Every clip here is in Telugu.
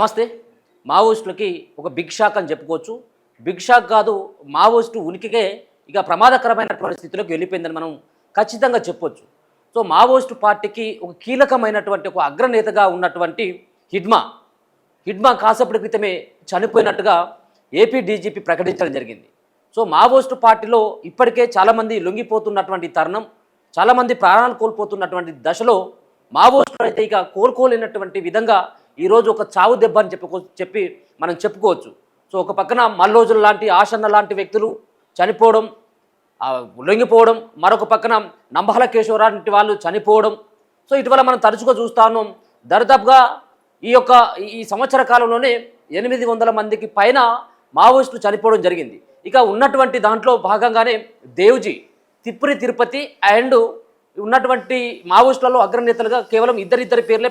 నమస్తే. మావోయిస్టులకి ఒక బిగ్ షాక్ అని చెప్పుకోవచ్చు. బిగ్ షాక్ కాదు, మావోయిస్టు ఉనికికే ఇక ప్రమాదకరమైనటువంటి స్థితిలోకి వెళ్ళిపోయిందని మనం ఖచ్చితంగా చెప్పొచ్చు. సో మావోయిస్టు పార్టీకి ఒక కీలకమైనటువంటి ఒక అగ్రనేతగా ఉన్నటువంటి హిడ్మా కాసేపటి క్రితమే చనిపోయినట్టుగా ఏపీ డీజీపీ ప్రకటించడం జరిగింది. సో మావోయిస్టు పార్టీలో ఇప్పటికే చాలామంది లొంగిపోతున్నటువంటి తరుణం, చాలామంది ప్రాణాలు కోల్పోతున్నటువంటి దశలో మావోయిస్టులు అయితే ఇక కోలుకోలేనటువంటి విధంగా ఈరోజు ఒక చావు దెబ్బ అని చెప్పి మనం చెప్పుకోవచ్చు. సో ఒక పక్కన మల్లోజుల లాంటి, ఆషన్న లాంటి వ్యక్తులు చనిపోవడం, లొంగిపోవడం, మరొక పక్కన నంబాల కేశవరావు లాంటి వాళ్ళు చనిపోవడం. సో ఇటీవల మనం తరచుగా చూస్తా ఉన్నాం. దరిదాపుగా ఈ సంవత్సర కాలంలోనే 800 మందికి పైన మావోయిస్టులు చనిపోవడం జరిగింది. ఇక ఉన్నటువంటి దాంట్లో భాగంగానే దేవ్జీ, తిప్పిరి తిరుపతి అండ్ ఉన్నటువంటి మావోయిస్టులలో అగ్రనేతలుగా కేవలం ఇద్దరి పేర్లే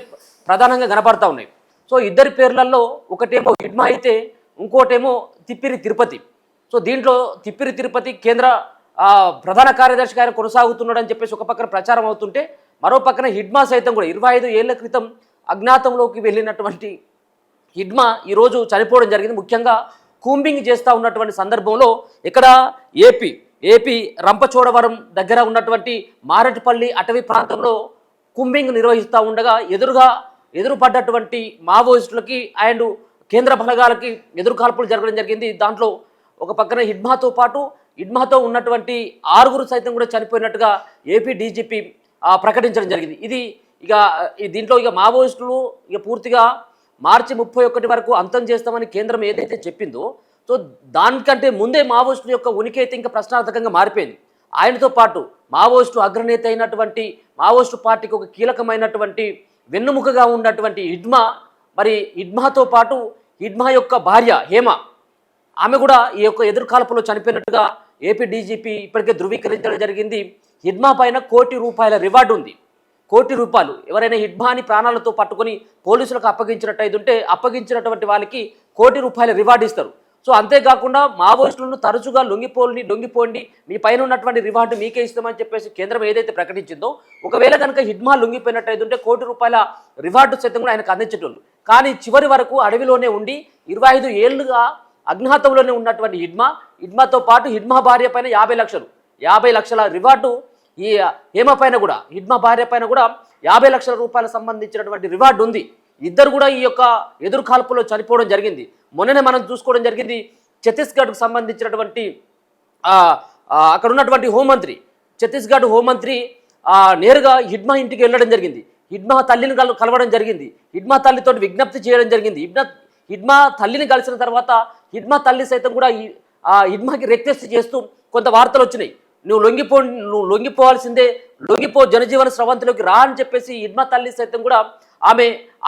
ప్రధానంగా కనపడతా ఉన్నాయి. సో ఇద్దరి పేర్లలో ఒకటేమో హిడ్మా అయితే ఇంకోటేమో తిప్పిరి తిరుపతి. సో దీంట్లో తిప్పిరి తిరుపతి కేంద్ర ప్రధాన కార్యదర్శిగా ఆయన కొనసాగుతున్నాడని చెప్పేసి ఒక పక్కన ప్రచారం అవుతుంటే, మరో పక్కన హిడ్మా సైతం కూడా 25 ఏళ్ల క్రితం అజ్ఞాతంలోకి వెళ్ళినటువంటి హిడ్మా ఈరోజు చనిపోవడం జరిగింది. ముఖ్యంగా కూంబింగ్ చేస్తూ ఉన్నటువంటి సందర్భంలో ఇక్కడ ఏపీ రంపచోడవరం దగ్గర ఉన్నటువంటి మారెట్పల్లి అటవీ ప్రాంతంలో కూంబింగ్ నిర్వహిస్తూ ఉండగా ఎదురుపడ్డటువంటి మావోయిస్టులకి అండ్ కేంద్ర బలగాలకి ఎదురుకాల్పులు జరగడం జరిగింది. దాంట్లో ఒక పక్కన హిడ్మాతో ఉన్నటువంటి 6 సైతం కూడా చనిపోయినట్టుగా ఏపీ డీజీపీ ప్రకటించడం జరిగింది. దీంట్లో మావోయిస్టులు పూర్తిగా మార్చి 31 వరకు అంతం చేస్తామని కేంద్రం ఏదైతే చెప్పిందో, సో దానికంటే ముందే మావోయిస్టుల యొక్క ఉనికి అయితే ఇంకా ప్రశ్నార్థకంగా మారిపోయింది. ఆయనతో పాటు మావోయిస్టు అగ్రనేత అయినటువంటి మావోయిస్టు పార్టీకి ఒక కీలకమైనటువంటి వెన్నుముకగా ఉన్నటువంటి హిడ్మాతో పాటు హిడ్మా యొక్క భార్య హేమ, ఆమె కూడా ఈ యొక్క ఎదురుకాల్పులో చనిపోయినట్టుగా ఏపీ డీజీపీ ఇప్పటికే ధృవీకరించడం జరిగింది. హిడ్మా పైన ₹1 కోటి రివార్డు ఉంది. ₹1 కోటి ఎవరైనా హిడ్మాని ప్రాణాలతో పట్టుకొని పోలీసులకు అప్పగించినటువంటి వాళ్ళకి ₹1 కోటి రివార్డు ఇస్తారు. సో అంతేకాకుండా మావోయిస్టులను తరచుగా లొంగిపోండి, మీ పైన ఉన్నటువంటి రివార్డు మీకే ఇస్తామని చెప్పేసి కేంద్రం ఏదైతే ప్రకటించిందో, ఒకవేళ కనుక హిడ్మా లొంగిపోయినట్టయితే ₹1 కోటి రివార్డు సైతం కూడా ఆయనకు అందించేటోళ్ళు. కానీ చివరి వరకు అడవిలోనే ఉండి 25 ఏళ్లుగా అజ్ఞాతంలోనే ఉన్నటువంటి హిడ్మాతో పాటు హిడ్మా భార్య పైన 50 లక్షల రివార్డు, ఈ హేమ పైన కూడా, హిడ్మా భార్య పైన కూడా ₹50 లక్షల సంబంధించినటువంటి రివార్డు ఉంది. ఇద్దరు కూడా ఈ యొక్క ఎదురుకాల్పులో చనిపోవడం జరిగింది. మొన్ననే మనం చూసుకోవడం జరిగింది. ఛత్తీస్గఢ్కు సంబంధించినటువంటి అక్కడ ఉన్నటువంటి ఛత్తీస్గఢ్ హోంమంత్రి నేరుగా హిడ్మా ఇంటికి వెళ్ళడం జరిగింది. హిడ్మా తల్లిని కలవడం జరిగింది. హిడ్మా తల్లితో విజ్ఞప్తి చేయడం జరిగింది. హిడ్మా తల్లిని కలిసిన తర్వాత హిడ్మా తల్లి సైతం కూడా హిడ్మాకి రిక్వెస్ట్ చేస్తూ కొంత వార్తలు వచ్చినాయి. నువ్వు లొంగిపోవాల్సిందే, జనజీవన స్రవంతిలోకి రా అని చెప్పేసి హిడ్మా తల్లి సైతం కూడా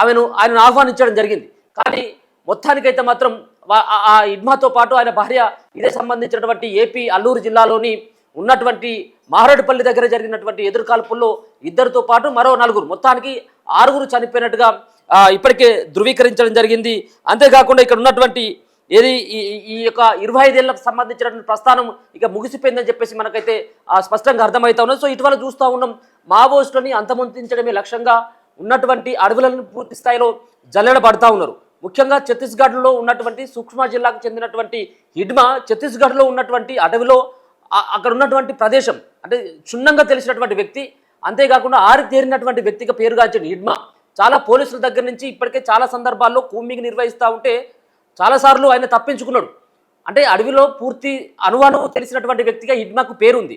ఆయనను ఆహ్వానించడం జరిగింది. కానీ మొత్తానికైతే మాత్రం ఆ హిడ్మాతో పాటు ఆయన భార్య ఇదే సంబంధించినటువంటి ఏపీ అల్లూరు జిల్లాలోని ఉన్నటువంటి మారేడుపల్లి దగ్గర జరిగినటువంటి ఎదురుకాల్పుల్లో ఇద్దరితో పాటు మరో 4, మొత్తానికి 6 చనిపోయినట్టుగా ఇప్పటికే ధృవీకరించడం జరిగింది. అంతేకాకుండా ఇక్కడ ఉన్నటువంటి ఈ యొక్క 25 ఏళ్లకు సంబంధించినటువంటి ప్రస్థానం ఇక ముగిసిపోయిందని చెప్పేసి మనకైతే స్పష్టంగా అర్థమవుతా ఉన్నది. సో ఇటీవల చూస్తూ ఉన్నాం, మావోయిస్టులని అంతమొందించడమే లక్ష్యంగా ఉన్నటువంటి అడవులను పూర్తి స్థాయిలో జల్లెడబడతా ఉన్నారు. ముఖ్యంగా ఛత్తీస్గఢ్లో ఉన్నటువంటి సూక్ష్మ జిల్లాకు చెందినటువంటి హిడ్మా ఛత్తీస్గఢ్లో ఉన్నటువంటి అడవిలో అక్కడ ఉన్నటువంటి ప్రదేశం అంటే క్షుణ్ణంగా తెలిసినటువంటి వ్యక్తి, అంతేకాకుండా ఆరితేరినటువంటి వ్యక్తిగా పేరుగాంచిన హిడ్మా చాలా పోలీసుల దగ్గర నుంచి ఇప్పటికే చాలా సందర్భాల్లో కూంబింగ్ నిర్వహిస్తూ ఉంటే చాలాసార్లు ఆయన తప్పించుకున్నాడు. అంటే అడవిలో పూర్తి అనుమానం తెలిసినటువంటి వ్యక్తిగా హిడ్మాకు పేరుంది.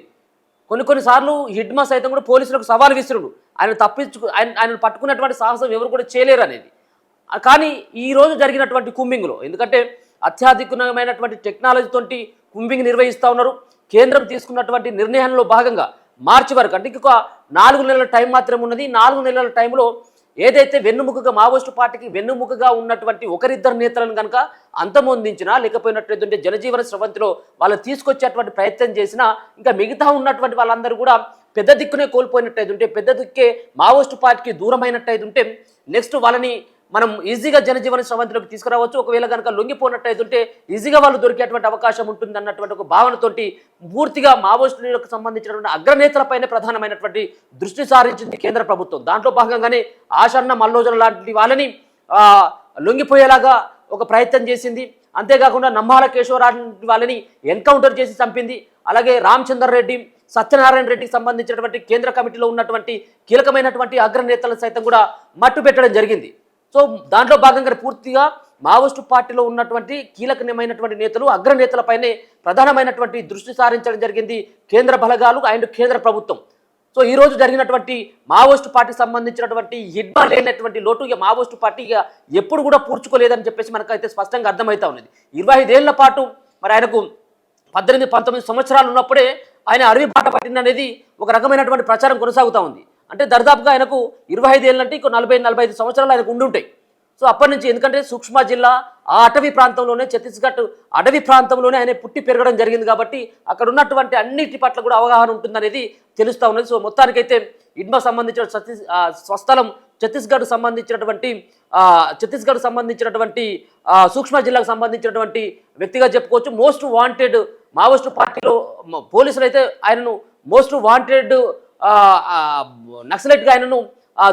కొన్నిసార్లు హిడ్మా సైతం కూడా పోలీసులకు సవాలు విసిరుడు, ఆయన పట్టుకున్నటువంటి సాహసం ఎవరు కూడా చేయలేరు అనేది. కానీ ఈరోజు జరిగినటువంటి కూంబింగ్లో, ఎందుకంటే అత్యాధునికమైనటువంటి టెక్నాలజీతోటి కూంబింగ్ నిర్వహిస్తూ ఉన్నారు. కేంద్రం తీసుకున్నటువంటి నిర్ణయంలో భాగంగా మార్చి వరకు, అంటే ఇంకొక 4 నెలల టైం మాత్రమే ఉన్నది. 4 నెలల టైంలో ఏదైతే మావోయిస్టు పార్టీకి వెన్నుముకగా ఉన్నటువంటి ఒకరిద్దరు నేతలను కనుక అంతమొందించినా, లేకపోయినట్లయితే జనజీవన స్రవంతిలో వాళ్ళు తీసుకొచ్చేటువంటి ప్రయత్నం చేసినా, ఇంకా మిగతా ఉన్నటువంటి వాళ్ళందరూ కూడా పెద్ద దిక్కునే కోల్పోయినట్టయితే, పెద్ద దిక్కే మావోయిస్టు పార్టీకి దూరమైనట్టయితే నెక్స్ట్ వాళ్ళని మనం ఈజీగా జనజీవన స్రవంతిలోకి తీసుకురావచ్చు. ఒకవేళ కనుక లొంగిపోయినట్టయితే ఈజీగా వాళ్ళు దొరికేటువంటి అవకాశం ఉంటుంది అన్నటువంటి ఒక భావనతోటి పూర్తిగా మావోయిస్టులకు సంబంధించినటువంటి అగ్రనేతలపైనే ప్రధానమైనటువంటి దృష్టి సారించింది కేంద్ర ప్రభుత్వం. దాంట్లో భాగంగానే ఆషన్న, మల్లోజుల లాంటి వాళ్ళని లొంగిపోయేలాగా ఒక ప్రయత్నం చేసింది. అంతేకాకుండా నమ్మాల కేశవరావు వాళ్ళని ఎన్కౌంటర్ చేసి చంపింది. అలాగే రామచందర్ రెడ్డి, సత్యనారాయణ రెడ్డికి సంబంధించినటువంటి కేంద్ర కమిటీలో ఉన్నటువంటి కీలకమైనటువంటి అగ్రనేతలను సైతం కూడా మట్టు పెట్టడం జరిగింది. సో దాంట్లో భాగంగా పూర్తిగా మావోయిస్టు పార్టీలో ఉన్నటువంటి కీలకమైనటువంటి నేతలు, అగ్రనేతలపైనే ప్రధానమైనటువంటి దృష్టి సారించడం జరిగింది కేంద్ర బలగాలు అండ్ కేంద్ర ప్రభుత్వం. సో ఈ రోజు జరిగినటువంటి మావోయిస్టు పార్టీకి సంబంధించినటువంటి హిడ్మా లేనటువంటి లోటు ఇక మావోయిస్టు పార్టీ ఇక ఎప్పుడు కూడా పూడ్చుకోలేదని చెప్పేసి మనకైతే స్పష్టంగా అర్థమవుతా ఉన్నది. 25 ఏళ్ల పాటు మరి ఆయనకు 18-19 సంవత్సరాలు ఉన్నప్పుడే ఆయన అడవి బాట పట్టిందనేది ఒక రకమైనటువంటి ప్రచారం కొనసాగుతూ ఉంది. అంటే దర్దాపుగా ఆయనకు 25 ఏళ్ళంటే ఇంకో 40-45 సంవత్సరాలు ఆయనకు ఉండుంటాయి. సో అప్పటి నుంచి, ఎందుకంటే సూక్ష్మ జిల్లా ఆ అటవీ ప్రాంతంలోనే, ఛత్తీస్గఢ్ అడవి ప్రాంతంలోనే ఆయన పుట్టి పెరగడం జరిగింది కాబట్టి అక్కడ ఉన్నటువంటి అన్నిటి పట్ల కూడా అవగాహన ఉంటుందనేది తెలుస్తూ ఉన్నది. సో మొత్తానికైతే హిడ్మా సంబంధించిన స్వస్థలం ఛత్తీస్గఢ్ సంబంధించినటువంటి సూక్ష్మ జిల్లాకు సంబంధించినటువంటి వ్యక్తిగా చెప్పుకోవచ్చు. మోస్ట్ వాంటెడ్ మావోయిస్టు పార్టీలో పోలీసులు అయితే ఆయనను మోస్ట్ వాంటెడ్ నక్సలైట్గా ఆయనను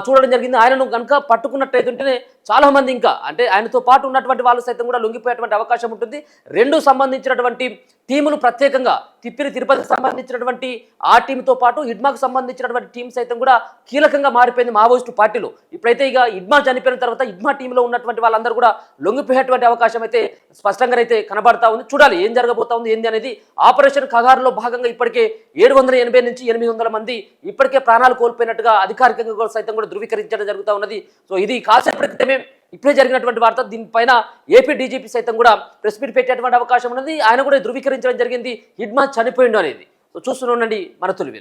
చూడడం జరిగింది. ఆయనను కనుక పట్టుకున్నట్టయితుంటేనే చాలామంది ఇంకా అంటే ఆయనతో పాటు ఉన్నటువంటి వాళ్ళు సైతం కూడా లొంగిపోయేటువంటి అవకాశం ఉంటుంది. రెండు సంబంధించినటువంటి టీములు ప్రత్యేకంగా తిరుపతికి సంబంధించినటువంటి ఆ టీంతో పాటు హిడ్మాకు సంబంధించినటువంటి టీం సైతం కూడా కీలకంగా మారిపోయింది మావోయిస్టు పార్టీలో. ఇప్పుడైతే ఇక హిడ్మా చనిపోయిన తర్వాత హిడ్మా టీంలో ఉన్నటువంటి వాళ్ళందరూ కూడా లొంగిపోయేటువంటి అవకాశం అయితే స్పష్టంగా అయితే కనబడతా ఉంది. చూడాలి ఏం జరగబోతా ఉంది ఏంది అనేది. ఆపరేషన్ కగారులో భాగంగా ఇప్పటికే 780 నుంచి 800 మంది ఇప్పటికే ప్రాణాలు కోల్పోయినట్టుగా అధికారికంగా సైతం కూడా ధృవీకరించడం జరుగుతూ ఉన్నది. సో ఇది కాసేపటి క్రితమే ఇప్పుడే జరిగినటువంటి వార్త. దీనిపైన ఏపీ డీజీపీ సైతం కూడా ప్రెస్ మీట్ పెట్టేటువంటి అవకాశం ఉన్నది. ఆయన కూడా ధృవీకరించడం జరిగింది హిడ్మా చనిపోయిండు అనేది. సో చూస్తూనే ఉండండి మన తొలి వెలుగు.